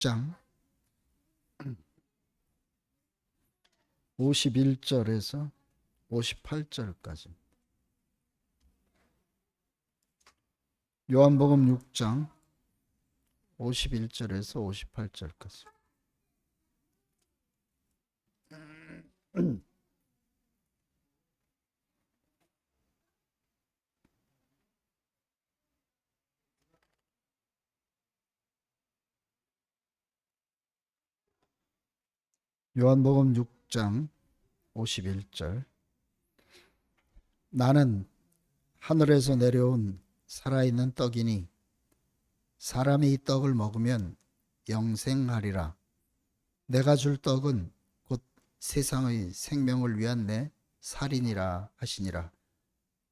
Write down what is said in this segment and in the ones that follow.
6장 51절에서 58절까지. 요한복음 6장 51절에서 58절까지. 요한복음 6장 51절. 나는 하늘에서 내려온 살아있는 떡이니 사람이 이 떡을 먹으면 영생하리라. 내가 줄 떡은 곧 세상의 생명을 위한 내 살이니라 하시니라.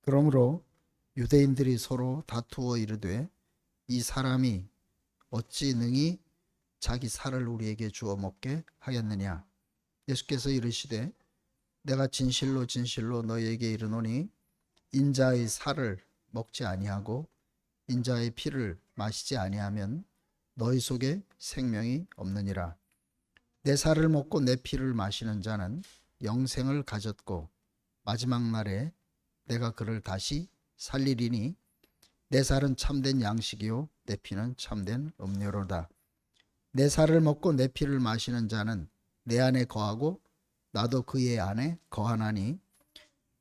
그러므로 유대인들이 서로 다투어 이르되 이 사람이 어찌 능히 자기 살을 우리에게 주어 먹게 하겠느냐. 예수께서 이르시되 내가 진실로 진실로 너희에게 이르노니 인자의 살을 먹지 아니하고 인자의 피를 마시지 아니하면 너희 속에 생명이 없느니라. 내 살을 먹고 내 피를 마시는 자는 영생을 가졌고 마지막 날에 내가 그를 다시 살리리니 내 살은 참된 양식이요 내 피는 참된 음료로다. 내 살을 먹고 내 피를 마시는 자는 내 안에 거하고 나도 그의 안에 거하나니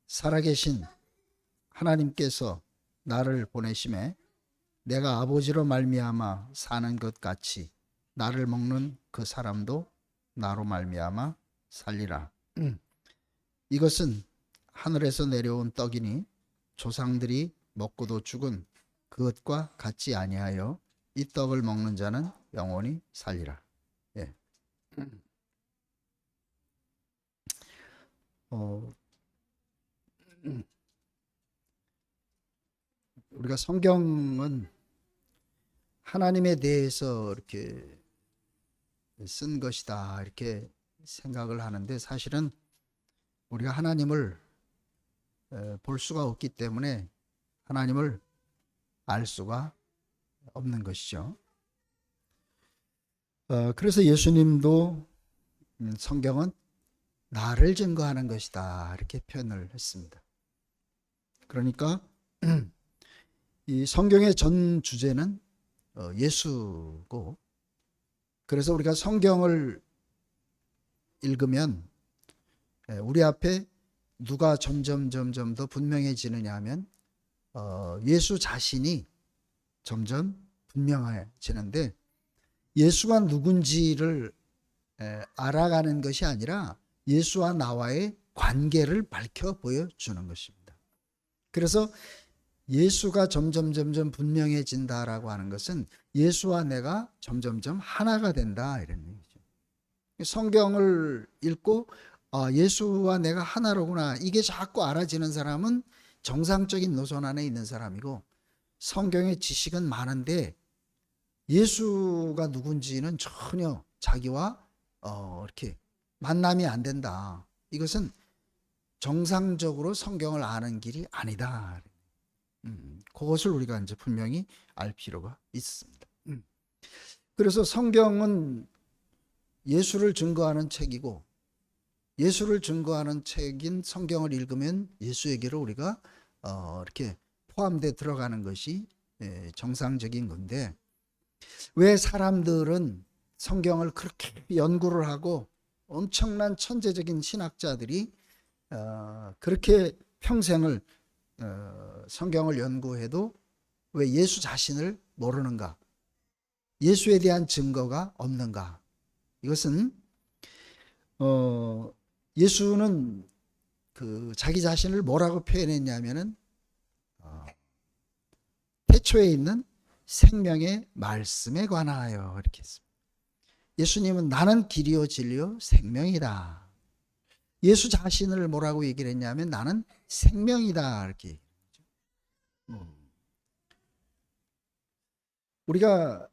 살아계신 하나님께서 나를 보내심에 내가 아버지로 말미암아 사는 것 같이 나를 먹는 그 사람도 나로 말미암아 살리라. 이것은 하늘에서 내려온 떡이니 조상들이 먹고도 죽은 그것과 같지 아니하여 이 떡을 먹는 자는 영원히 살리라. 예. 우리가 성경은 하나님에 대해서 이렇게 쓴 것이다 이렇게 생각을 하는데 사실은 우리가 하나님을 볼 수가 없기 때문에 하나님을 알 수가 없는 것이죠. 그래서 예수님도 성경은 나를 증거하는 것이다 이렇게 표현을 했습니다. 그러니까 이 성경의 전 주제는 예수고, 그래서 우리가 성경을 읽으면 우리 앞에 누가 점점 더 분명해지느냐 하면 예수 자신이 점점 분명해지는데, 예수가 누군지를 알아가는 것이 아니라 예수와 나와의 관계를 밝혀 보여주는 것입니다. 그래서 예수가 점점 분명해진다라고 하는 것은 예수와 내가 점점 하나가 된다 이런 얘기죠. 성경을 읽고 예수와 내가 하나로구나 이게 자꾸 알아지는 사람은 정상적인 노선 안에 있는 사람이고, 성경의 지식은 많은데 예수가 누군지는 전혀 자기와 이렇게 만남이 안 된다. 이것은 정상적으로 성경을 아는 길이 아니다. 그것을 우리가 이제 분명히 알 필요가 있습니다. 그래서 성경은 예수를 증거하는 책이고, 예수를 증거하는 책인 성경을 읽으면 예수에게로 우리가 이렇게 포함되어 들어가는 것이 정상적인 건데, 왜 사람들은 성경을 그렇게 연구를 하고 엄청난 천재적인 신학자들이 그렇게 평생을 성경을 연구해도 왜 예수 자신을 모르는가? 예수에 대한 증거가 없는가? 이것은 예수는 그 자기 자신을 뭐라고 표현했냐면은 태초에 있는 생명의 말씀에 관하여 이렇게 했습니다. 예수님은 나는 길이요 진리요 생명이다. 예수 자신을 뭐라고 얘기를 했냐면 나는 생명이다 이렇게. 우리가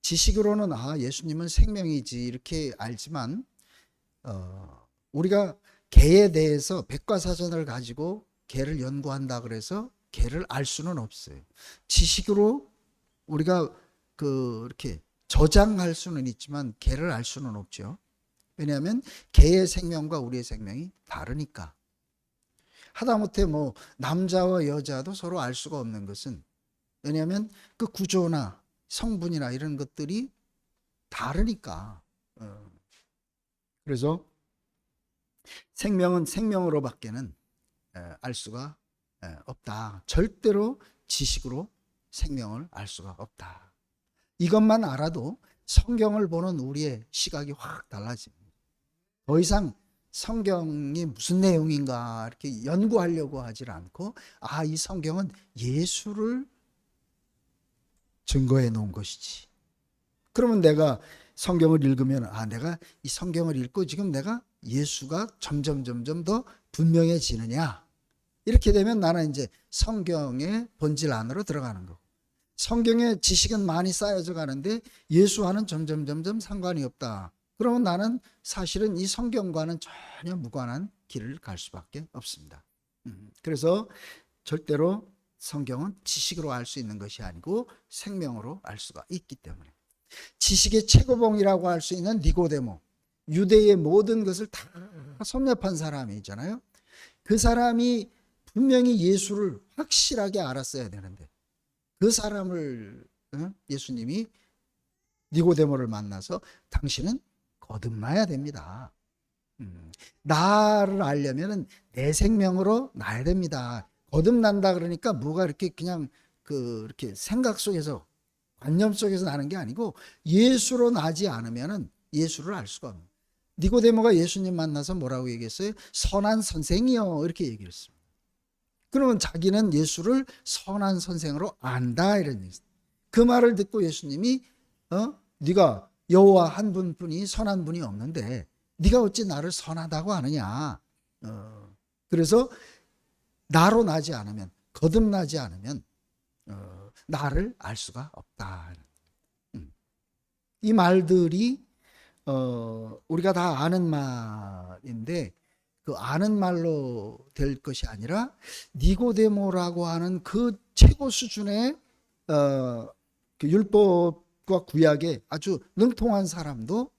지식으로는 예수님은 생명이지 이렇게 알지만 우리가 개에 대해서 백과사전을 가지고 개를 연구한다 그래서 개를 알 수는 없어요. 지식으로 우리가 이렇게 저장할 수는 있지만 개를 알 수는 없죠. 왜냐하면 개의 생명과 우리의 생명이 다르니까. 하다못해 뭐 남자와 여자도 서로 알 수가 없는 것은, 왜냐하면 그 구조나 성분이나 이런 것들이 다르니까. 그래서 생명은 생명으로밖에는 알 수가 없다. 절대로 지식으로 생명을 알 수가 없다. 이것만 알아도 성경을 보는 우리의 시각이 확 달라집니다. 더 이상 성경이 무슨 내용인가 이렇게 연구하려고 하질 않고, 이 성경은 예수를 증거해 놓은 것이지. 그러면 내가 성경을 읽으면, 내가 이 성경을 읽고 지금 내가 예수가 점점 더 분명해지느냐. 이렇게 되면 나는 이제 성경의 본질 안으로 들어가는 거고, 성경의 지식은 많이 쌓여져 가는데 예수와는 점점 상관이 없다. 그러면 나는 사실은 이 성경과는 전혀 무관한 길을 갈 수밖에 없습니다. 그래서 절대로 성경은 지식으로 알 수 있는 것이 아니고 생명으로 알 수가 있기 때문에. 지식의 최고봉이라고 할 수 있는 니고데모, 유대의 모든 것을 다 섭렵한 사람이잖아요. 그 사람이 분명히 예수를 확실하게 알았어야 되는데, 그 사람을 예수님이 니고데모를 만나서 당신은 거듭나야 됩니다. 나를 알려면 내 생명으로 나야 됩니다. 거듭난다 그러니까 뭐가 이렇게 그냥 이렇게 생각 속에서, 관념 속에서 나는 게 아니고 예수로 나지 않으면 예수를 알 수가 없는. 니고데모가 예수님 만나서 뭐라고 얘기했어요? 선한 선생이요, 이렇게 얘기를 했습니다. 그러면 자기는 예수를 선한 선생으로 안다, 이런 얘기. 그 말을 듣고 예수님이 네가 여호와 한 분뿐이 선한 분이 없는데 네가 어찌 나를 선하다고 하느냐. 그래서 나로 나지 않으면, 거듭나지 않으면 나를 알 수가 없다. 이 말들이 우리가 다 아는 말인데, 그 아는 말로 될 것이 아니라 니고데모라고 하는 그 최고 수준의 그 율법과 구약에 아주 능통한 사람도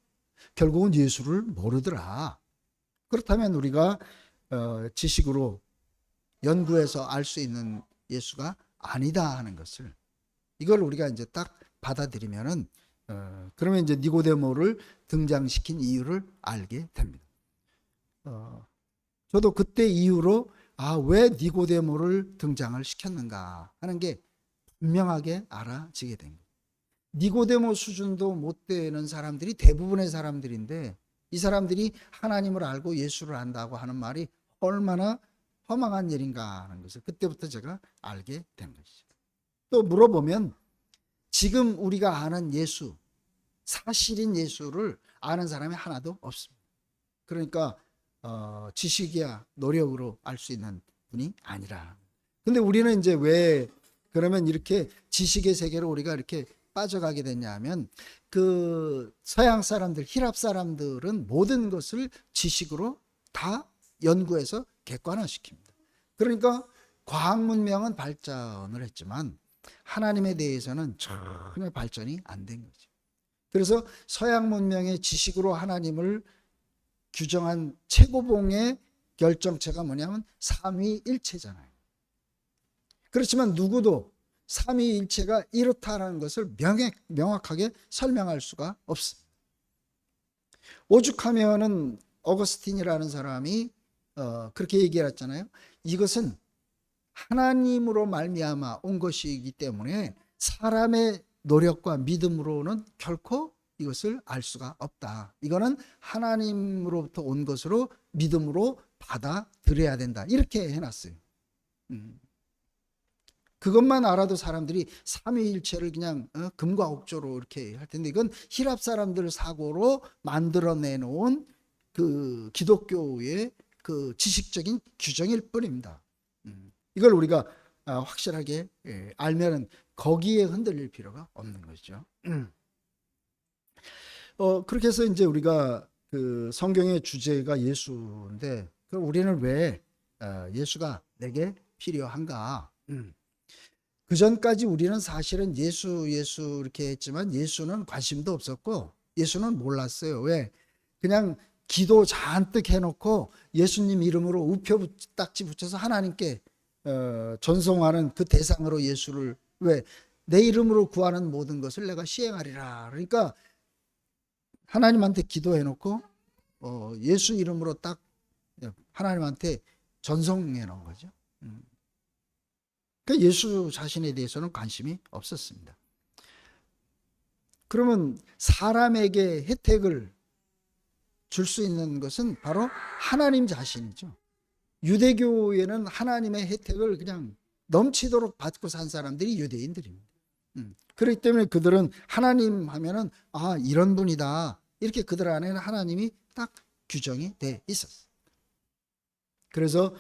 결국은 예수를 모르더라. 그렇다면 우리가 지식으로 연구해서 알 수 있는 예수가 아니다 하는 것을, 이걸 우리가 이제 딱 받아들이면은 그러면 이제 니고데모를 등장시킨 이유를 알게 됩니다. 저도 그때 이후로 왜 니고데모를 등장을 시켰는가 하는 게 분명하게 알아지게 된 거예요. 니고데모 수준도 못 되는 사람들이 대부분의 사람들인데, 이 사람들이 하나님을 알고 예수를 안다고 하는 말이 얼마나 허망한 일인가 하는 것을 그때부터 제가 알게 된 것이죠. 또 물어보면 지금 우리가 아는 예수, 사실인 예수를 아는 사람이 하나도 없습니다. 그러니까 지식이야 노력으로 알 수 있는 분이 아니라. 근데 우리는 이제 왜 그러면 이렇게 지식의 세계로 우리가 이렇게 빠져가게 됐냐 하면, 그 서양 사람들, 히랍 사람들은 모든 것을 지식으로 다 연구해서 객관화시킵니다. 그러니까 과학 문명은 발전을 했지만 하나님에 대해서는 전혀 발전이 안 된 거죠. 그래서 서양 문명의 지식으로 하나님을 규정한 최고봉의 결정체가 뭐냐면 삼위일체잖아요. 그렇지만 누구도 삼위일체가 이렇다라는 것을 명확하게 설명할 수가 없습니다. 오죽하면은 어거스틴이라는 사람이 그렇게 얘기했잖아요. 이것은 하나님으로 말미암아 온 것이기 때문에 사람의 노력과 믿음으로는 결코 이것을 알 수가 없다. 이거는 하나님으로부터 온 것으로 믿음으로 받아들여야 된다. 이렇게 해놨어요. 그것만 알아도 사람들이 삼위일체를 그냥 금과 옥조로 이렇게 할 텐데, 이건 히랍 사람들 사고로 만들어내놓은 그 기독교의 그 지식적인 규정일 뿐입니다. 이걸 우리가 확실하게 알면은 거기에 흔들릴 필요가 없는 것이죠. 그렇게 해서 이제 우리가 그 성경의 주제가 예수인데, 그럼 우리는 왜 예수가 내게 필요한가? 그 전까지 우리는 사실은 예수 이렇게 했지만 예수는 관심도 없었고 예수는 몰랐어요. 왜? 그냥 기도 잔뜩 해놓고 예수님 이름으로 우표 딱지 붙여서 하나님께 전송하는 그 대상으로 예수를, 왜? 내 이름으로 구하는 모든 것을 내가 시행하리라. 그러니까 하나님한테 기도해놓고 예수 이름으로 딱 하나님한테 전송해 놓은 거죠. 그러니까 예수 자신에 대해서는 관심이 없었습니다. 그러면 사람에게 혜택을 줄 수 있는 것은 바로 하나님 자신이죠. 유대교에는 하나님의 혜택을 그냥 넘치도록 받고 산 사람들이 유대인들입니다. 그렇기 때문에 그들은 하나님 하면은 이런 분이다, 이렇게 그들 안에는 하나님이 딱 규정이 돼 있었어요. 그래서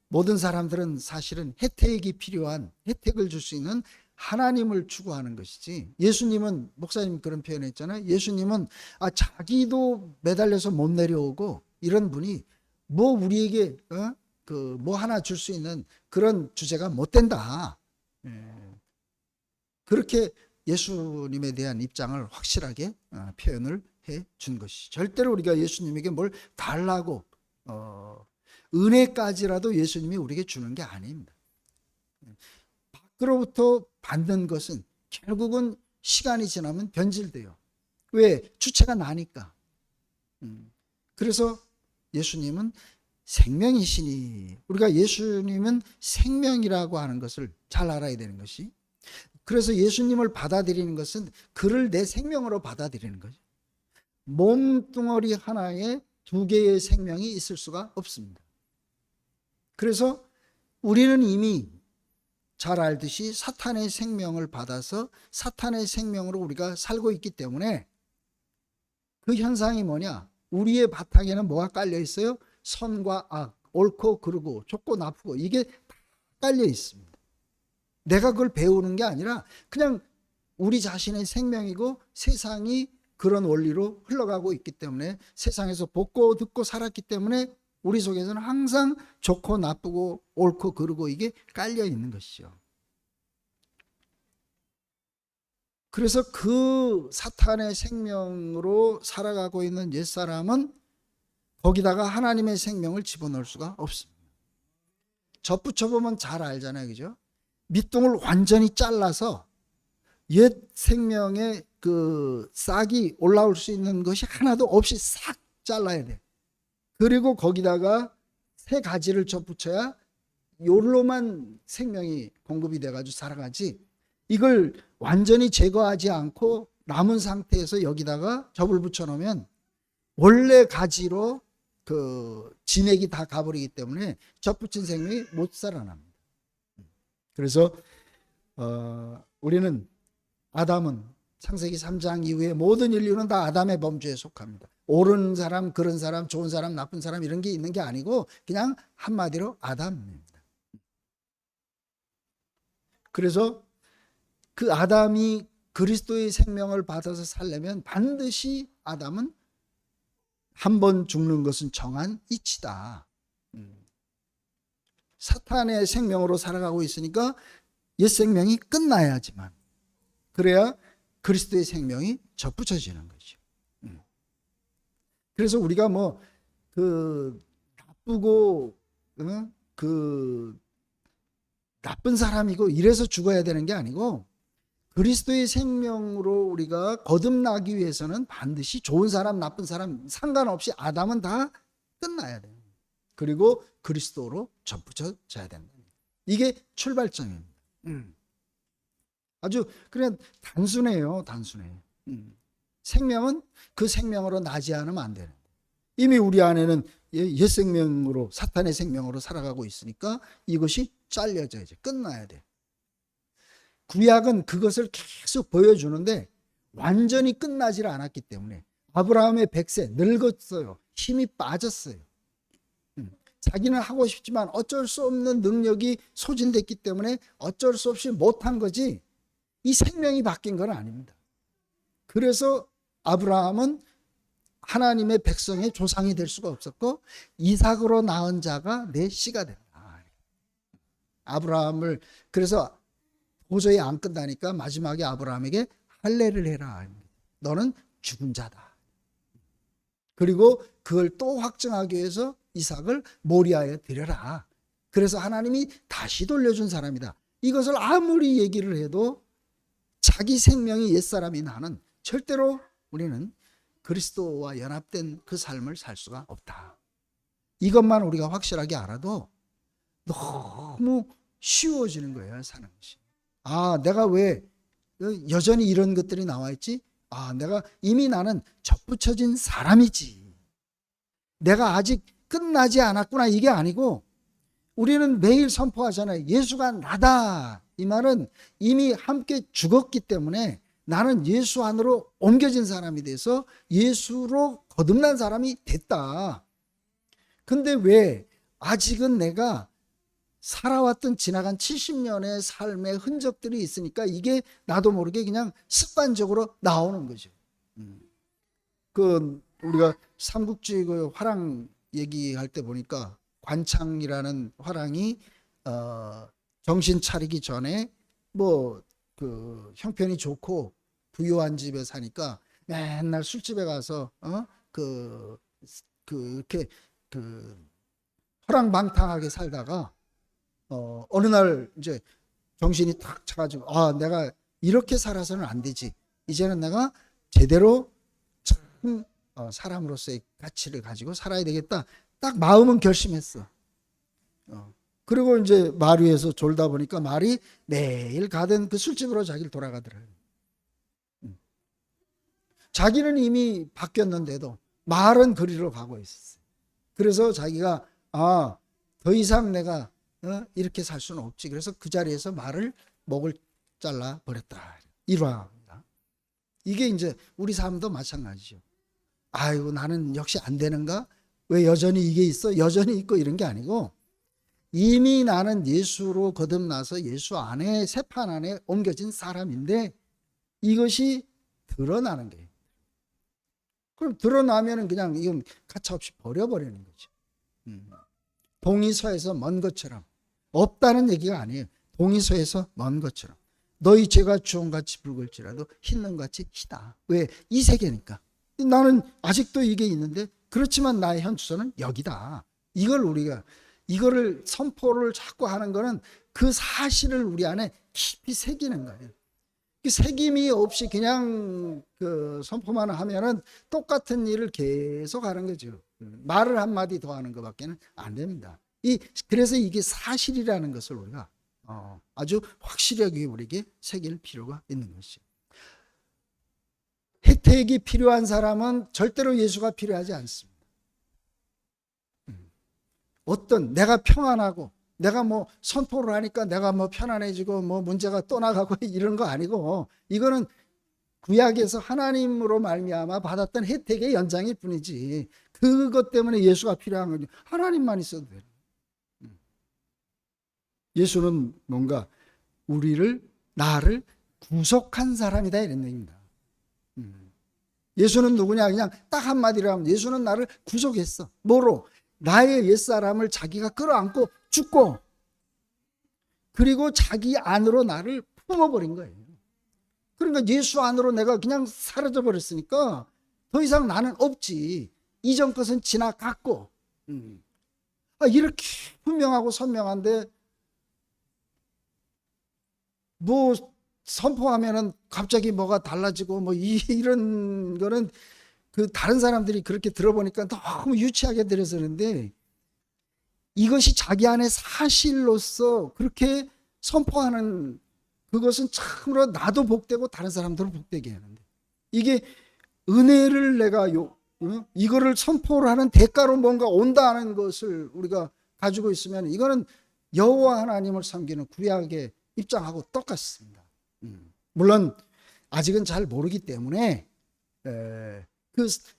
모든 사람들은 사실은 혜택이 필요한, 혜택을 줄 수 있는 하나님을 추구하는 것이지, 예수님은, 목사님 그런 표현했잖아요. 예수님은 자기도 매달려서 못 내려오고 이런 분이 뭐 우리에게 뭐 하나 줄 수 있는 그런 주제가 못 된다. 그렇게 예수님에 대한 입장을 확실하게 표현을 해 준 것이, 절대로 우리가 예수님에게 뭘 달라고 은혜까지라도 예수님이 우리에게 주는 게 아닙니다. 밖으로부터 받는 것은 결국은 시간이 지나면 변질돼요. 왜? 주체가 나니까. 그래서 예수님은 생명이시니, 우리가 예수님은 생명이라고 하는 것을 잘 알아야 되는 것이, 그래서 예수님을 받아들이는 것은 그를 내 생명으로 받아들이는 거죠. 몸뚱어리 하나에 두 개의 생명이 있을 수가 없습니다. 그래서 우리는 이미 잘 알듯이 사탄의 생명을 받아서 사탄의 생명으로 우리가 살고 있기 때문에, 그 현상이 뭐냐? 우리의 바탕에는 뭐가 깔려 있어요? 선과 악, 옳고 그르고, 좋고 나쁘고, 이게 다 깔려 있습니다. 내가 그걸 배우는 게 아니라 그냥 우리 자신의 생명이고, 세상이 그런 원리로 흘러가고 있기 때문에, 세상에서 보고 듣고 살았기 때문에 우리 속에서는 항상 좋고 나쁘고 옳고 그르고 이게 깔려 있는 것이죠. 그래서 그 사탄의 생명으로 살아가고 있는 옛사람은 거기다가 하나님의 생명을 집어넣을 수가 없습니다. 접붙여보면 잘 알잖아요, 그죠? 밑둥을 완전히 잘라서 옛 생명의 그 싹이 올라올 수 있는 것이 하나도 없이 싹 잘라야 돼. 그리고 거기다가 새 가지를 접붙여야 요로만 생명이 공급이 돼가지고 살아가지, 이걸 완전히 제거하지 않고 남은 상태에서 여기다가 접을 붙여 놓으면 원래 가지로 그 진액이 다 가버리기 때문에 접붙인 생명이 못 살아납니다. 그래서 우리는, 아담은 창세기 3장 이후에 모든 인류는 다 아담의 범주에 속합니다. 옳은 사람, 그런 사람, 좋은 사람, 나쁜 사람 이런 게 있는 게 아니고 그냥 한마디로 아담입니다. 그래서 그 아담이 그리스도의 생명을 받아서 살려면 반드시 아담은 한 번 죽는 것은 정한 이치다. 사탄의 생명으로 살아가고 있으니까 옛 생명이 끝나야지만, 그래야 그리스도의 생명이 접붙여지는 거죠. 그래서 우리가 뭐 나쁘고 나쁜 사람이고 이래서 죽어야 되는 게 아니고, 그리스도의 생명으로 우리가 거듭나기 위해서는 반드시 좋은 사람, 나쁜 사람 상관없이 아담은 다 끝나야 돼요. 그리고 그리스도로 접붙여져야 된다. 이게 출발점입니다. 아주 그냥 단순해요, 단순해요. 생명은 그 생명으로 나지 않으면 안 되는, 이미 우리 안에는 옛 생명으로, 사탄의 생명으로 살아가고 있으니까 이것이 잘려져야지, 끝나야 돼. 구약은 그것을 계속 보여주는데 완전히 끝나질 않았기 때문에, 아브라함의 100세 늙었어요. 힘이 빠졌어요. 자기는 하고 싶지만 어쩔 수 없는 능력이 소진됐기 때문에 어쩔 수 없이 못한 거지, 이 생명이 바뀐 건 아닙니다. 그래서 아브라함은 하나님의 백성의 조상이 될 수가 없었고, 이삭으로 낳은 자가 내 씨가 된다. 아브라함을 그래서 도저히 안 끝나니까 마지막에 아브라함에게 할례를 해라. 너는 죽은 자다. 그리고 그걸 또 확증하기 위해서 이삭을 모리아에 드려라. 그래서 하나님이 다시 돌려준 사람이다. 이것을 아무리 얘기를 해도 자기 생명이 옛사람이 나는 절대로 우리는 그리스도와 연합된 그 삶을 살 수가 없다. 이것만 우리가 확실하게 알아도 너무 쉬워지는 거예요, 사는 것이. 아, 내가 왜 여전히 이런 것들이 나와 있지? 아, 내가 이미 나는 접붙여진 사람이지. 내가 아직 끝나지 않았구나. 이게 아니고 우리는 매일 선포하잖아요. 예수가 나다. 이 말은 이미 함께 죽었기 때문에 나는 예수 안으로 옮겨진 사람이 돼서 예수로 거듭난 사람이 됐다. 근데 왜 아직은 내가 살아왔던 지나간 70년의 삶의 흔적들이 있으니까 이게 나도 모르게 그냥 습관적으로 나오는 거죠. 우리가 삼국지 그 화랑 얘기할 때 보니까 관창이라는 화랑이 정신 차리기 전에 그 형편이 좋고 부유한 집에 사니까 맨날 술집에 가서 이렇게 허랑방탕하게 살다가 어느 날 이제 정신이 탁 차가지고 내가 이렇게 살아서는 안 되지. 이제는 내가 제대로 참 사람으로서의 가치를 가지고 살아야 되겠다. 딱 마음은 결심했어. 그리고 이제 말 위에서 졸다 보니까 말이 매일 가던 그 술집으로 자기를 돌아가더라고요. 자기는 이미 바뀌었는데도 말은 그리로 가고 있었어요. 그래서 자기가 더 이상 내가 이렇게 살 수는 없지. 그래서 그 자리에서 말을 목을 잘라 버렸다. 일화입니다. 이게 이제 우리 삶도 마찬가지죠. 아이고 나는 역시 안 되는가? 왜 여전히 이게 있어? 여전히 있고 이런 게 아니고 이미 나는 예수로 거듭나서 예수 안에 새판 안에 옮겨진 사람인데 이것이 드러나는 거예요. 그럼 드러나면은 그냥 이건 가차없이 버려버리는 거죠. 동이서에서 먼 것처럼 없다는 얘기가 아니에요. 동이서에서 먼 것처럼 너희 죄가 주홍같이 붉을지라도 흰눈같이 희다. 왜? 이 세계니까. 나는 아직도 이게 있는데 그렇지만 나의 현 주소는 여기다. 이거를 선포를 자꾸 하는 거는 그 사실을 우리 안에 깊이 새기는 거예요. 새김이 없이 그냥 그 선포만 하면은 똑같은 일을 계속 하는 거죠. 말을 한마디 더 하는 것밖에는 안 됩니다. 그래서 이게 사실이라는 것을 우리가 아주 확실하게 우리에게 새길 필요가 있는 것이죠. 혜택이 필요한 사람은 절대로 예수가 필요하지 않습니다. 어떤 내가 평안하고 내가 선포를 하니까 내가 편안해지고 문제가 떠나가고 이런 거 아니고 이거는 구약에서 하나님으로 말미암아 받았던 혜택의 연장일 뿐이지 그것 때문에 예수가 필요한 거지 하나님만 있어도 돼요. 예수는 뭔가 나를 구속한 사람이다 이런 얘기입니다. 예수는 누구냐? 그냥 딱 한마디로 하면 예수는 나를 구속했어. 뭐로? 나의 옛사람을 자기가 끌어안고 죽고 그리고 자기 안으로 나를 품어버린 거예요. 그러니까 예수 안으로 내가 그냥 사라져 버렸으니까 더 이상 나는 없지. 이전 것은 지나갔고 이렇게 분명하고 선명한데 선포하면은 갑자기 뭐가 달라지고 이런 거는 그 다른 사람들이 그렇게 들어보니까 너무 유치하게 들어서는데 이것이 자기 안에 사실로서 그렇게 선포하는 그것은 참으로 나도 복되고 다른 사람들은 복되게 하는데 이게 은혜를 내가 이거를 선포를 하는 대가로 뭔가 온다는 것을 우리가 가지고 있으면 이거는 여호와 하나님을 섬기는 구약의 입장하고 똑같습니다. 물론 아직은 잘 모르기 때문에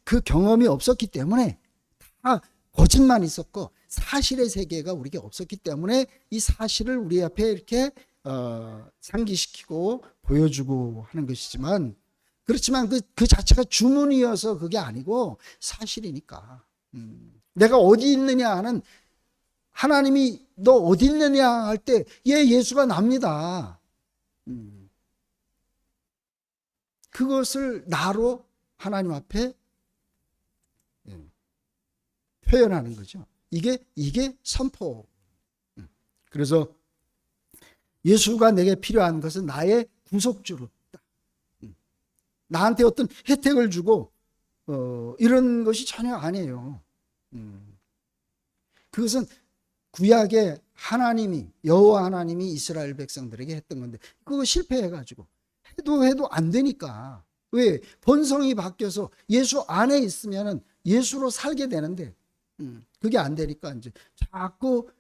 그 경험이 없었기 때문에 다 거짓만 있었고 사실의 세계가 우리에게 없었기 때문에 이 사실을 우리 앞에 이렇게 상기시키고 보여주고 하는 것이지만 그렇지만 그 자체가 주문이어서 그게 아니고 사실이니까 내가 어디 있느냐 하는 하나님이 너 어디 있느냐 할 때 예수가 납니다. 그것을 나로 하나님 앞에 표현하는 거죠. 이게 선포. 그래서 예수가 내게 필요한 것은 나의 구속주로, 나한테 어떤 혜택을 주고 이런 것이 전혀 아니에요. 그것은 구약의 하나님이, 여호와 하나님이 이스라엘 백성들에게 했던 건데 그거 실패해가지고 해도 안 되니까. 왜? 본성이 바뀌어서 예수 안에 있으면은 예수로 살게 되는데 그게 안 되니까 이제 자꾸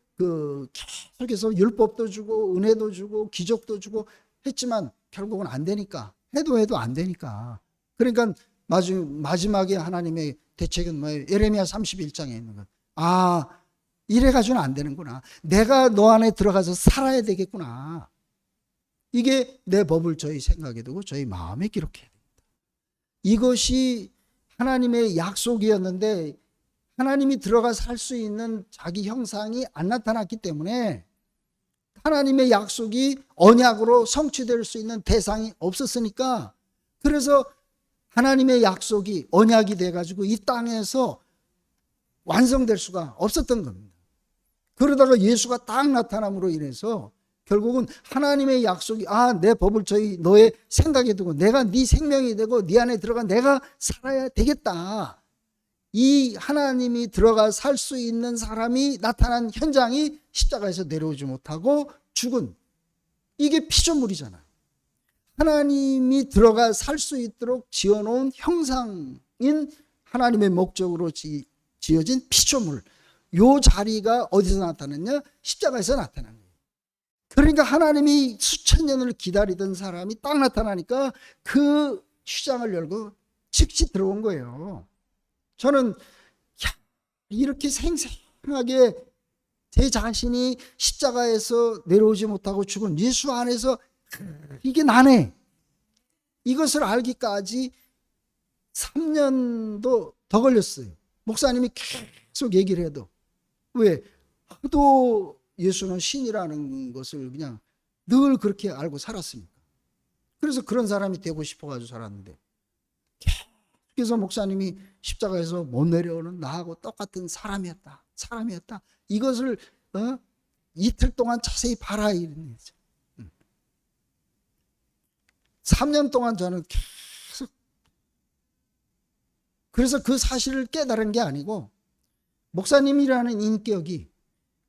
계속해서 율법도 주고 은혜도 주고 기적도 주고 했지만 결국은 안 되니까. 해도 안 되니까. 그러니까 마지막에 하나님의 대책은 뭐예요? 예레미야 31장에 있는 것. 이래가지고는 안 되는구나. 내가 너 안에 들어가서 살아야 되겠구나. 이게 내 법을 저희 생각에 두고 저희 마음에 기록해야 됩니다. 이것이 하나님의 약속이었는데 하나님이 들어가 살 수 있는 자기 형상이 안 나타났기 때문에 하나님의 약속이 언약으로 성취될 수 있는 대상이 없었으니까, 그래서 하나님의 약속이 언약이 돼가지고 이 땅에서 완성될 수가 없었던 겁니다. 그러다가 예수가 딱 나타남으로 인해서 결국은 하나님의 약속이 내 법을 너의 생각에 두고 내가 네 생명이 되고 네 안에 들어가 내가 살아야 되겠다. 이 하나님이 들어가 살 수 있는 사람이 나타난 현장이 십자가에서 내려오지 못하고 죽은, 이게 피조물이잖아요. 하나님이 들어가 살 수 있도록 지어놓은 형상인 하나님의 목적으로 지어진 피조물, 요 자리가 어디서 나타났냐? 십자가에서 나타난 거예요. 그러니까 하나님이 수천 년을 기다리던 사람이 딱 나타나니까 그 휘장을 열고 즉시 들어온 거예요. 저는 이렇게 생생하게 제 자신이 십자가에서 내려오지 못하고 죽은 예수 안에서 이게 나네, 이것을 알기까지 3년도 더 걸렸어요. 목사님이 계속 얘기를 해도. 왜? 하도 예수는 신이라는 것을 그냥 늘 그렇게 알고 살았으니까. 그래서 그런 사람이 되고 싶어가지고 살았는데, 그래서 목사님이 십자가에서 못 내려오는 나하고 똑같은 사람이었다. 이것을 이틀 동안 자세히 봐라, 이런 거죠. 3년 동안 저는 계속, 그래서 그 사실을 깨달은 게 아니고 목사님이라는 인격이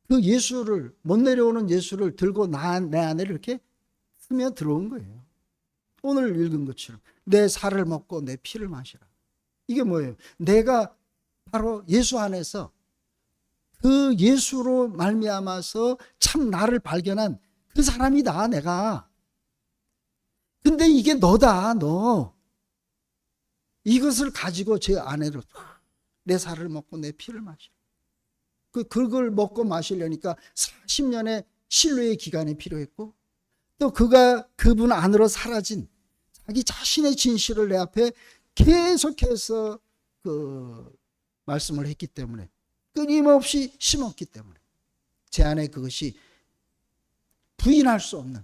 그 예수를, 못 내려오는 예수를 들고 내 안에 이렇게 스며 들어온 거예요. 오늘 읽은 것처럼 내 살을 먹고 내 피를 마시라. 이게 뭐예요? 내가 바로 예수 안에서 그 예수로 말미암아서 참 나를 발견한 그 사람이다, 내가. 근데 이게 너다, 너. 이것을 가지고 제 안에로 내 살을 먹고 내 피를 마시라. 그걸 먹고 마시려니까 40년의 신뢰의 기간이 필요했고, 또 그분 안으로 사라진 자기 자신의 진실을 내 앞에 계속해서 말씀을 했기 때문에, 끊임없이 심었기 때문에 제 안에 그것이 부인할 수 없는,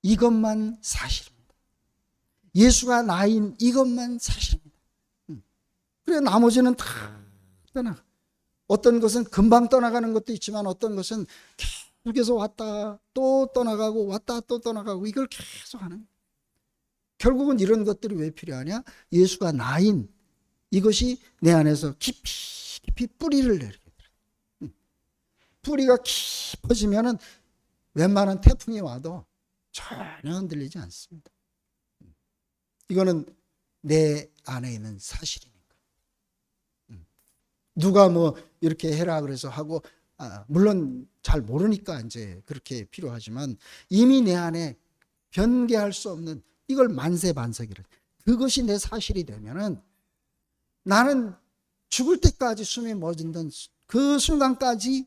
이것만 사실입니다. 예수가 나인 이것만 사실입니다. 그래 나머지는 다 떠나. 어떤 것은 금방 떠나가는 것도 있지만 어떤 것은 계속해서 왔다 또 떠나가고 왔다 또 떠나가고, 이걸 계속 하는 거예요. 결국은 이런 것들이 왜 필요하냐? 예수가 나인 이것이 내 안에서 깊이 뿌리를 내리게 돼요. 뿌리가 깊어지면은 웬만한 태풍이 와도 전혀 흔들리지 않습니다. 이거는 내 안에 있는 사실이니까. 누가 뭐 이렇게 해라 그래서 하고, 물론 잘 모르니까 이제 그렇게 필요하지만 이미 내 안에 변개할 수 없는, 이걸 만세반석이라, 그것이 내 사실이 되면은 나는 죽을 때까지 숨이 멎는 그 순간까지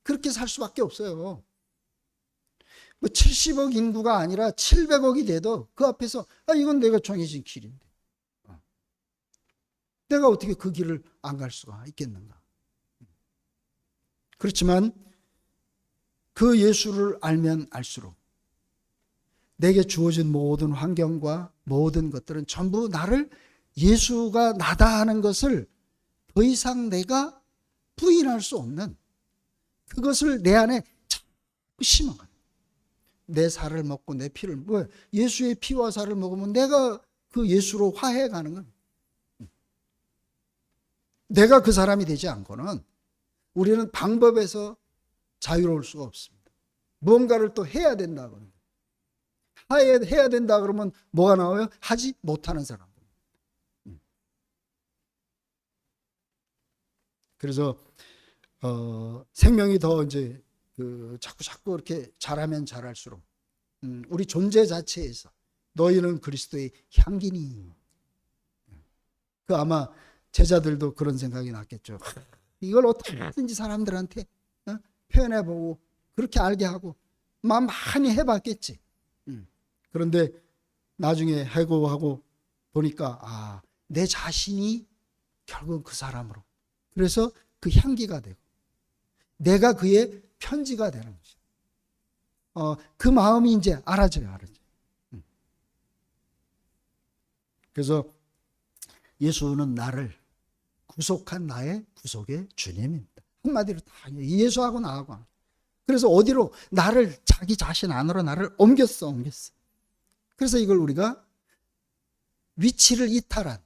그렇게 살 수밖에 없어요. 뭐 70억 인구가 아니라 700억이 돼도 그 앞에서 이건 내가 정해진 길인데 내가 어떻게 그 길을 안 갈 수가 있겠는가. 그렇지만 그 예수를 알면 알수록 내게 주어진 모든 환경과 모든 것들은 전부 나를 예수가 나다 하는 것을 더 이상 내가 부인할 수 없는 그것을 내 안에 자꾸 심어가는, 내 살을 먹고 내 피를, 예수의 피와 살을 먹으면 내가 그 예수로 화해가는 건, 내가 그 사람이 되지 않고는 우리는 방법에서 자유로울 수가 없습니다. 무언가를 또 해야 된다 그러면, 해야 된다 그러면 뭐가 나와요? 하지 못하는 사람들. 그래서 생명이 더 이제 자꾸 이렇게 자라면 자랄수록 우리 존재 자체에서 너희는 그리스도의 향기니. 아마 제자들도 그런 생각이 났겠죠. 이걸 어떻게든지 사람들한테 표현해보고 그렇게 알게 하고 많이 해봤겠지. 그런데 나중에 해고하고 보니까 내 자신이 결국은 그 사람으로, 그래서 그 향기가 되고 내가 그의 편지가 되는 것이야. 그 마음이 이제 알아져요. 그래서 예수는 나를 구속한 나의 구속의 주님입니다. 한마디로 다 예수하고 나하고. 그래서 어디로? 나를 자기 자신 안으로 나를 옮겼어. 그래서 이걸 우리가 위치를 이탈한,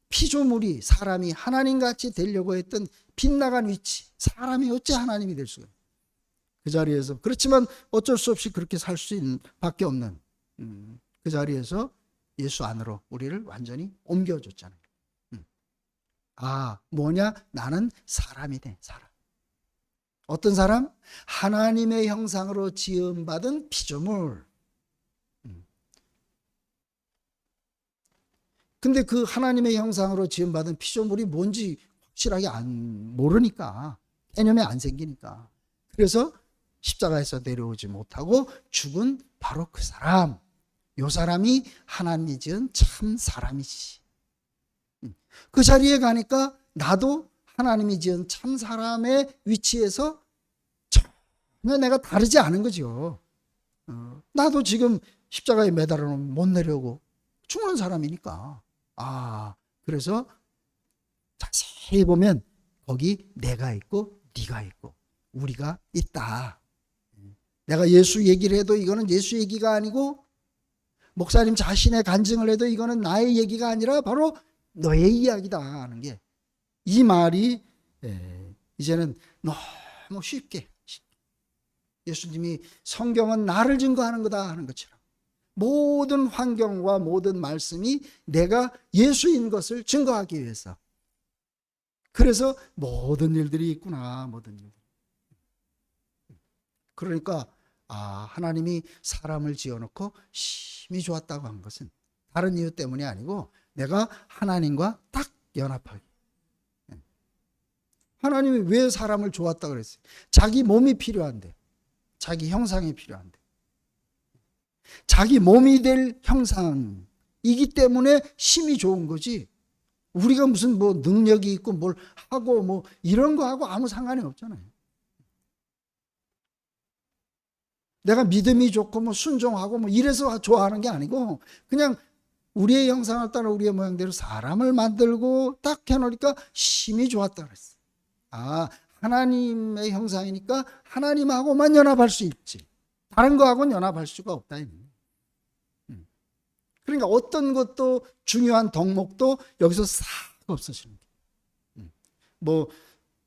피조물이 사람이 하나님같이 되려고 했던 빗나간 위치, 사람이 어찌 하나님이 될 수가 있어요. 그 자리에서, 그렇지만 어쩔 수 없이 그렇게 살 수 있는 밖에 없는 그 자리에서 예수 안으로 우리를 완전히 옮겨줬잖아요. 뭐냐? 나는 사람이 돼. 사람. 어떤 사람? 하나님의 형상으로 지음받은 피조물. 근데 그 하나님의 형상으로 지음받은 피조물이 뭔지 확실하게 모르니까, 개념이 안 생기니까. 그래서 십자가에서 내려오지 못하고 죽은 바로 그 사람. 요 사람이 하나님이 지은 참 사람이지. 그 자리에 가니까 나도 하나님이 지은 참 사람의 위치에서 전혀 내가 다르지 않은 거죠. 나도 지금 십자가에 매달아 놓으면 못 내려오고 죽는 사람이니까. 그래서 자세히 보면 거기 내가 있고 네가 있고 우리가 있다. 내가 예수 얘기를 해도 이거는 예수 얘기가 아니고, 목사님 자신의 간증을 해도 이거는 나의 얘기가 아니라 바로 너의 이야기다 하는 게, 이 말이 이제는 너무 쉽게 예수님이 성경은 나를 증거하는 거다 하는 것처럼 모든 환경과 모든 말씀이 내가 예수인 것을 증거하기 위해서, 그래서 모든 일들이 있구나. 모든 일. 그러니까 하나님이 사람을 지어놓고 심히 좋았다고 한 것은 다른 이유 때문이 아니고 내가 하나님과 딱 연합하기. 하나님이 왜 사람을 좋았다고 그랬어요? 자기 몸이 필요한데, 자기 형상이 필요한데, 자기 몸이 될 형상이기 때문에 심히 좋은 거지, 우리가 무슨 능력이 있고 뭘 하고 이런 거 하고 아무 상관이 없잖아요. 내가 믿음이 좋고 순종하고 이래서 좋아하는 게 아니고, 그냥 우리의 형상을 따라 우리의 모양대로 사람을 만들고 딱 해놓으니까 심히 좋았다 그랬어. 하나님의 형상이니까 하나님하고만 연합할 수 있지, 다른 거하고는 연합할 수가 없다. 그러니까 어떤 것도 중요한 덕목도 여기서 싹 없어지는 게.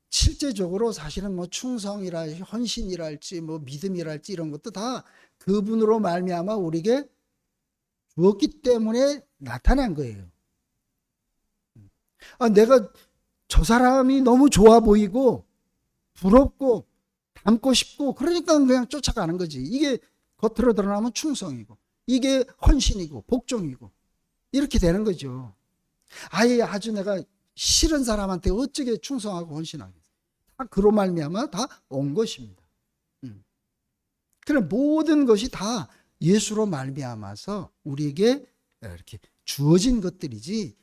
실제적으로 사실은 충성이라 헌신이랄지 믿음이랄지 이런 것도 다 그분으로 말미암아 우리에게 주었기 때문에 나타난 거예요. 내가 저 사람이 너무 좋아 보이고 부럽고 닮고 싶고 그러니까 그냥 쫓아가는 거지. 이게 겉으로 드러나면 충성이고, 이게 헌신이고 복종이고 이렇게 되는 거죠. 아주 내가 싫은 사람한테 어떻게 충성하고 헌신하겠어요? 다 그로 말미암아 다 온 것입니다. 그래, 모든 것이 다 예수로 말미암아서 우리에게 이렇게 주어진 것들이지,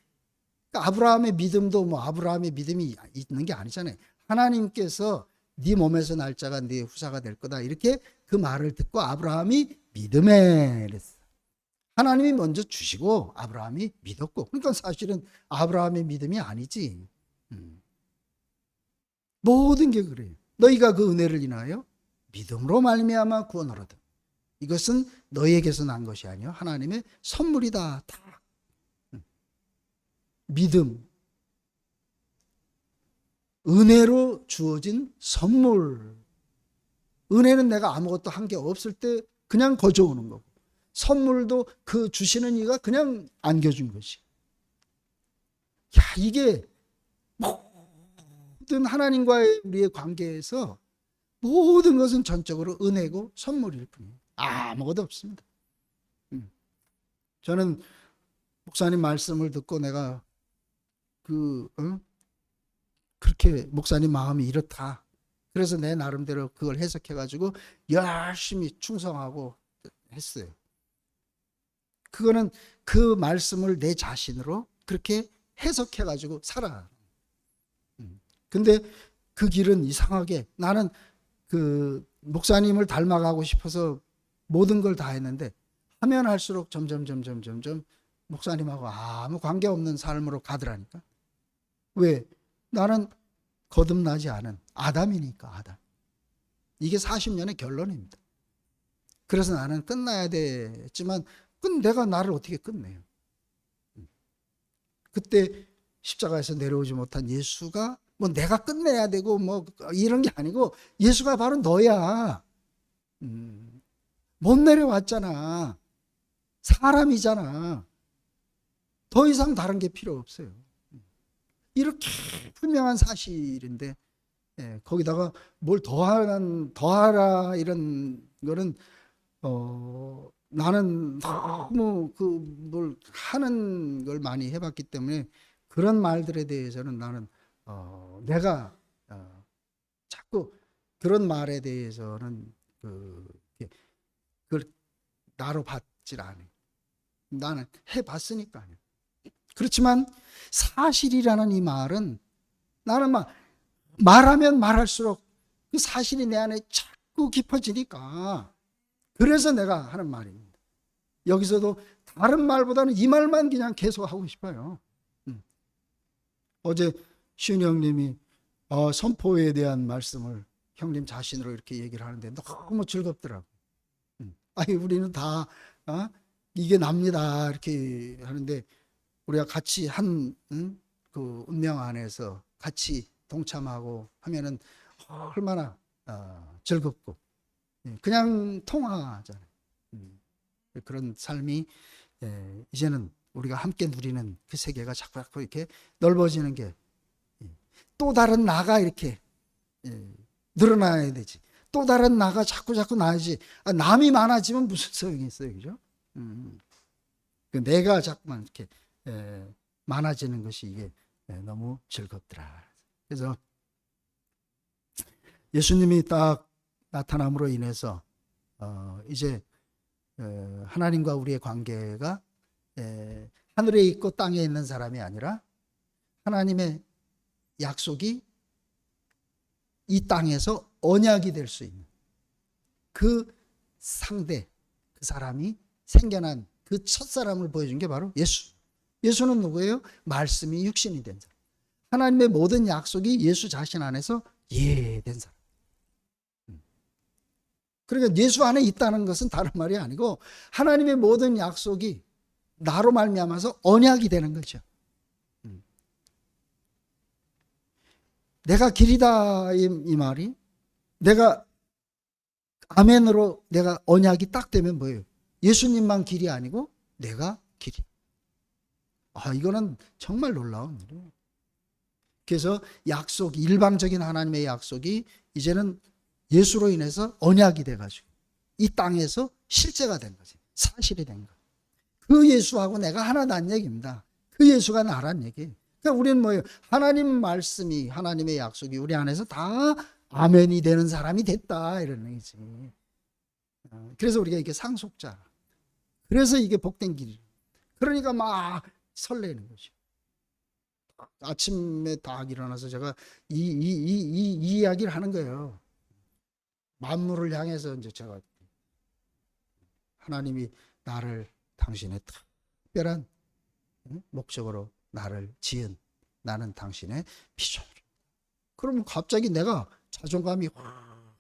그러니까 아브라함의 믿음도 아브라함의 믿음이 있는 게 아니잖아요. 하나님께서 네 몸에서 날 자가 네 후사가 될 거다, 이렇게 그 말을 듣고 아브라함이 믿음에 이랬어. 하나님이 먼저 주시고 아브라함이 믿었고, 그러니까 사실은 아브라함의 믿음이 아니지. 모든 게 그래요. 너희가 그 은혜를 인하여 믿음으로 말미암아 구원을 얻어. 이것은 너희에게서 난 것이 아니요 하나님의 선물이다. 다 믿음, 은혜로 주어진 선물. 은혜는 내가 아무것도 한 게 없을 때 그냥 거저오는 거고, 선물도 그 주시는 이가 그냥 안겨준 것이. 야, 이게 모든 하나님과의 우리의 관계에서 모든 것은 전적으로 은혜고 선물일 뿐이에요. 아무것도 없습니다. 저는 목사님 말씀을 듣고 내가 그렇게 목사님 마음이 이렇다. 그래서 내 나름대로 그걸 해석해가지고 열심히 충성하고 했어요. 그거는 그 말씀을 내 자신으로 그렇게 해석해가지고 살아. 근데 그 길은 이상하게 나는 그 목사님을 닮아가고 싶어서 모든 걸 다 했는데 하면 할수록 점점 목사님하고 아무 관계없는 삶으로 가더라니까. 왜? 나는 거듭나지 않은 아담이니까. 아담. 이게 40년의 결론입니다. 그래서 나는 끝나야 됐지만 내가 나를 어떻게 끝내요? 그때 십자가에서 내려오지 못한 예수가 뭐 내가 끝내야 되고 뭐 이런 게 아니고 예수가 바로 너야. 못 내려왔잖아. 사람이잖아. 더 이상 다른 게 필요 없어요. 이렇게 분명한 사실인데, 거기다가 뭘 더하라 이런 거는 나는 너무 뭘 하는 걸 많이 해봤기 때문에 그런 말들에 대해서는 나는 내가 자꾸 그런 말에 대해서는 그걸 나로 받질 않아요. 나는 해봤으니까요. 그렇지만 사실이라는 이 말은 나는 막 말하면 말할수록 그 사실이 내 안에 자꾸 깊어지니까, 그래서 내가 하는 말입니다. 여기서도 다른 말보다는 이 말만 그냥 계속 하고 싶어요. 어제 시은이 형님이 선포에 대한 말씀을 형님 자신으로 이렇게 얘기를 하는데 너무 즐겁더라고. 아니 우리는 다 이게 납니다 이렇게 하는데, 우리가 같이 그 운명 안에서 같이 동참하고 하면은 얼마나 즐겁고 그냥 통하잖아요. 그런 삶이 이제는 우리가 함께 누리는 그 세계가 자꾸 이렇게 넓어지는 게, 또 다른 나가 이렇게 늘어나야 되지. 또 다른 나가 자꾸 나야지. 남이 많아지면 무슨 소용이 있어요, 그죠? 내가 자꾸만 이렇게 많아지는 것이 이게 너무 즐겁더라. 그래서 예수님이 딱 나타남으로 인해서 이제 하나님과 우리의 관계가 하늘에 있고 땅에 있는 사람이 아니라 하나님의 약속이 이 땅에서 언약이 될 수 있는 그 상대, 그 사람이 생겨난 그 첫사람을 보여준 게 바로 예수. 예수는 누구예요? 말씀이 육신이 된 사람. 하나님의 모든 약속이 예수 자신 안에서 된 사람. 그러니까 예수 안에 있다는 것은 다른 말이 아니고 하나님의 모든 약속이 나로 말미암아서 언약이 되는 거죠. 내가 길이다 이 말이, 내가 아멘으로 내가 언약이 딱 되면 뭐예요? 예수님만 길이 아니고 내가 길이. 이거는 정말 놀라운 일이에요. 그래서 약속이, 일방적인 하나님의 약속이 이제는 예수로 인해서 언약이 돼가지고 이 땅에서 실제가 된 거지. 사실이 된 거. 그 예수하고 내가 하나다는 얘기입니다. 그 예수가 나란 얘기예요. 그러니까 우리는 뭐예요? 하나님 말씀이, 하나님의 약속이 우리 안에서 다 아멘이 되는 사람이 됐다 이런 얘기지. 그래서 우리가 이게 상속자. 그래서 이게 복된 길이에요. 그러니까 막 설레는 거죠. 아침에 딱 일어나서 제가 이 이야기를 하는 거예요. 만물을 향해서 이제 제가 하나님이 나를 당신의 특별한 목적으로 나를 지은 나는 당신의 피조물. 그러면 갑자기 내가 자존감이 확,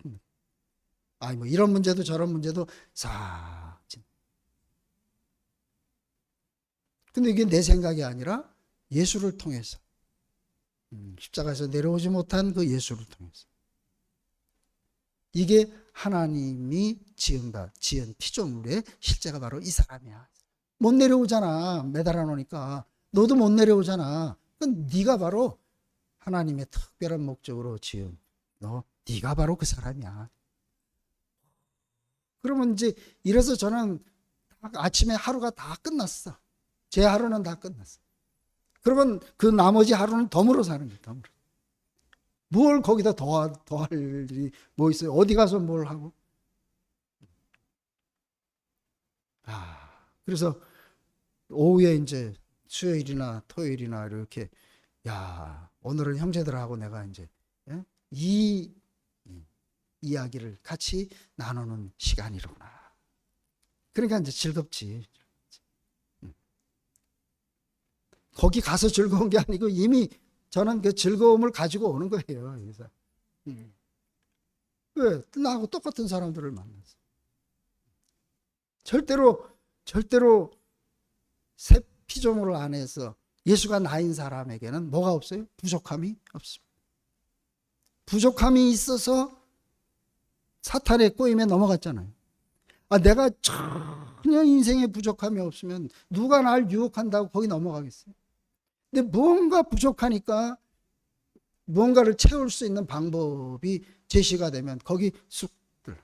아니 뭐 이런 문제도 저런 문제도 싹. 근데 이게 내 생각이 아니라 예수를 통해서 십자가에서 내려오지 못한 그 예수를 통해서 이게 하나님이 지은 피조물의 실제가 바로 이 사람이야. 못 내려오잖아. 매달아 놓으니까. 너도 못 내려오잖아. 그건 네가 바로 하나님의 특별한 목적으로 지은 네가 바로 그 사람이야. 그러면 이제 이래서 저는 아침에 하루가 다 끝났어. 제 하루는 다 끝났어. 그러면 그 나머지 하루는 덤으로 사는 거예요. 덤으로. 뭘 거기다 더할 일이 뭐 있어요? 어디 가서 뭘 하고? 그래서 오후에 이제 수요일이나 토요일이나 이렇게 오늘은 형제들하고 내가 이제 이 이야기를 같이 나누는 시간이로구나. 그러니까 이제 즐겁지. 거기 가서 즐거운 게 아니고 이미 저는 그 즐거움을 가지고 오는 거예요. 그래서 왜 나하고 똑같은 사람들을 만났어. 절대로 새 피조물 안에서 예수가 나인 사람에게는 뭐가 없어요? 부족함이 없습니다. 부족함이 있어서 사탄의 꼬임에 넘어갔잖아요. 내가 전혀 인생에 부족함이 없으면 누가 날 유혹한다고 거기 넘어가겠어요? 근데 뭔가 부족하니까 뭔가를 채울 수 있는 방법이 제시가 되면 거기 쑥 들어.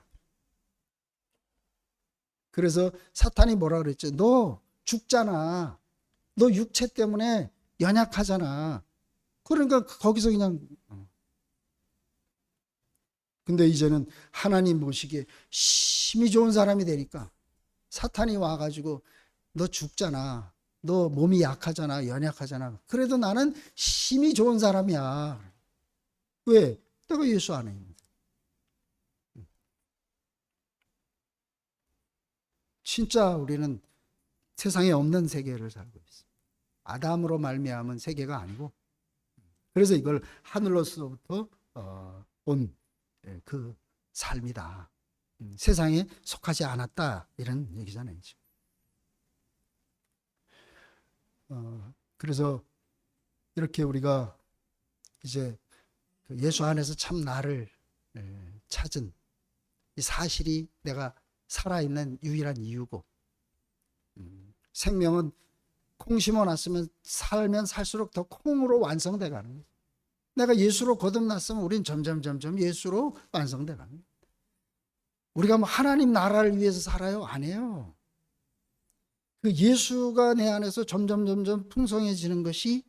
그래서 사탄이 뭐라 그랬죠? 너 죽잖아. 너 육체 때문에 연약하잖아. 그러니까 거기서 그냥. 근데 이제는 하나님 보시기에 힘이 좋은 사람이 되니까 사탄이 와가지고 너 죽잖아. 너 몸이 약하잖아. 연약하잖아. 그래도 나는 힘이 좋은 사람이야. 왜? 내가 예수 안에 있는데. 진짜 우리는 세상에 없는 세계를 살고 있어. 아담으로 말미암은 세계가 아니고, 그래서 이걸 하늘로서부터 온 그 삶이다. 세상에 속하지 않았다. 이런 얘기잖아요. 그래서 이렇게 우리가 이제 예수 안에서 참 나를 찾은 이 사실이 내가 살아있는 유일한 이유고, 생명은 콩 심어놨으면 살면 살수록 더 콩으로 완성돼 가는 거예요. 내가 예수로 거듭났으면 우린 점점 예수로 완성돼 가는 거예요. 우리가 뭐 하나님 나라를 위해서 살아요? 아니에요. 그 예수가 내 안에서 점점 풍성해지는 것이,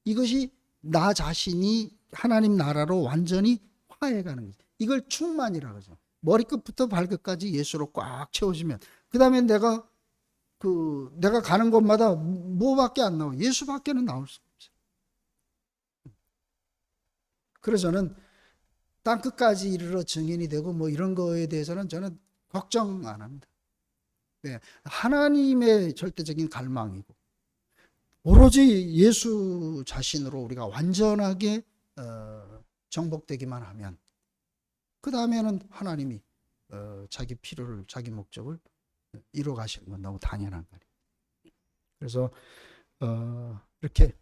이것이 나 자신이 하나님 나라로 완전히 화해가는 거죠. 이걸 충만이라고 하죠. 머리끝부터 발끝까지 예수로 꽉 채워지면, 그 다음에 내가 가는 곳마다 뭐밖에 안 나와? 예수밖에는 나올 수 없어요. 그래서 저는 땅 끝까지 이르러 증인이 되고 뭐 이런 거에 대해서는 저는 걱정 안 합니다. 네, 하나님의 절대적인 갈망이고, 오로지 예수 자신으로 우리가 완전하게 정복되기만 하면, 그 다음에는 하나님이 자기 필요를, 자기 목적을 이루어 가시는 건 너무 당연한 거예요. 그래서 이렇게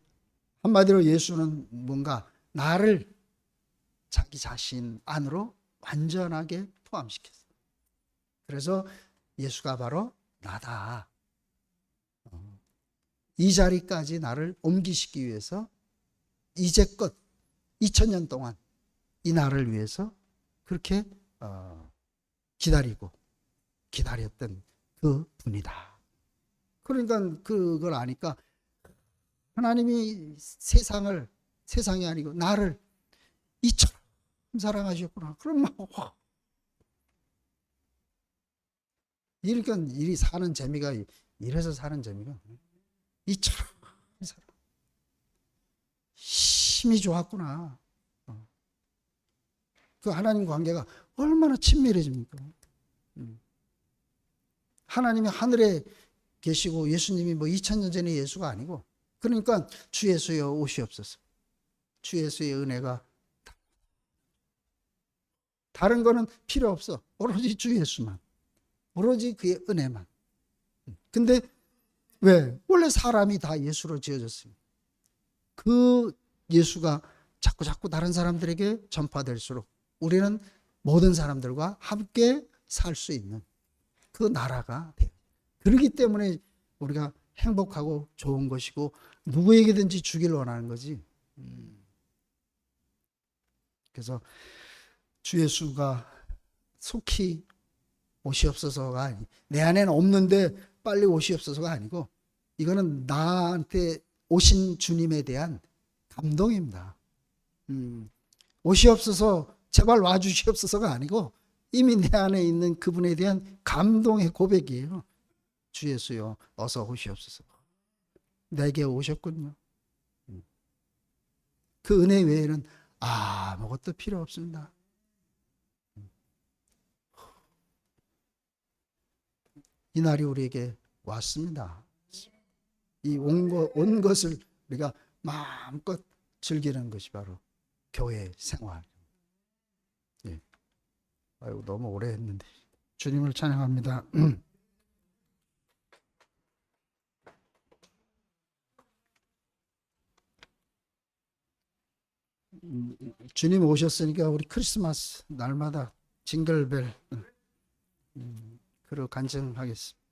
한마디로 예수는 뭔가 나를 자기 자신 안으로 완전하게 포함시켰어요. 그래서 예수가 바로 나다. 이 자리까지 나를 옮기시기 위해서 이제껏 2000년 동안 이 나를 위해서 그렇게 기다렸던 그 분이다. 그러니까 그걸 아니까 하나님이 세상이 아니고 나를 이처럼 사랑하셨구나. 그럼 그러니까 일이 사는 재미가, 이래서 사는 재미가 이처럼 사랑. 힘이 좋았구나. 그 하나님 관계가 얼마나 친밀해집니까? 하나님이 하늘에 계시고 예수님이 뭐 2000년 전의 예수가 아니고, 그러니까 주 예수여 오시옵소서. 주 예수의 은혜가 다른 거는 필요 없어. 오로지 주 예수만. 오로지 그의 은혜만. 근데 왜? 원래 사람이 다 예수로 지어졌습니다. 그 예수가 자꾸 다른 사람들에게 전파될수록 우리는 모든 사람들과 함께 살 수 있는 그 나라가 돼요. 그렇기 때문에 우리가 행복하고 좋은 것이고 누구에게든지 주길 원하는 거지. 그래서 주 예수가 속히 오시옵소서가 아니, 내 안에는 없는데 빨리 오시옵소서가 아니고, 이거는 나한테 오신 주님에 대한 감동입니다. 오시옵소서, 제발 와주시옵소서가 아니고 이미 내 안에 있는 그분에 대한 감동의 고백이에요. 주 예수여 어서 오시옵소서. 내게 오셨군요. 그 은혜 외에는 아무것도 필요 없습니다. 이 날이 우리에게 왔습니다. 이 온 것을 우리가 마음껏 즐기는 것이 바로 교회 생활. 예. 아이고, 너무 오래 했는데. 주님을 찬양합니다. 주님 오셨으니까 우리 크리스마스 날마다 징글벨 그로 간증하겠습니다.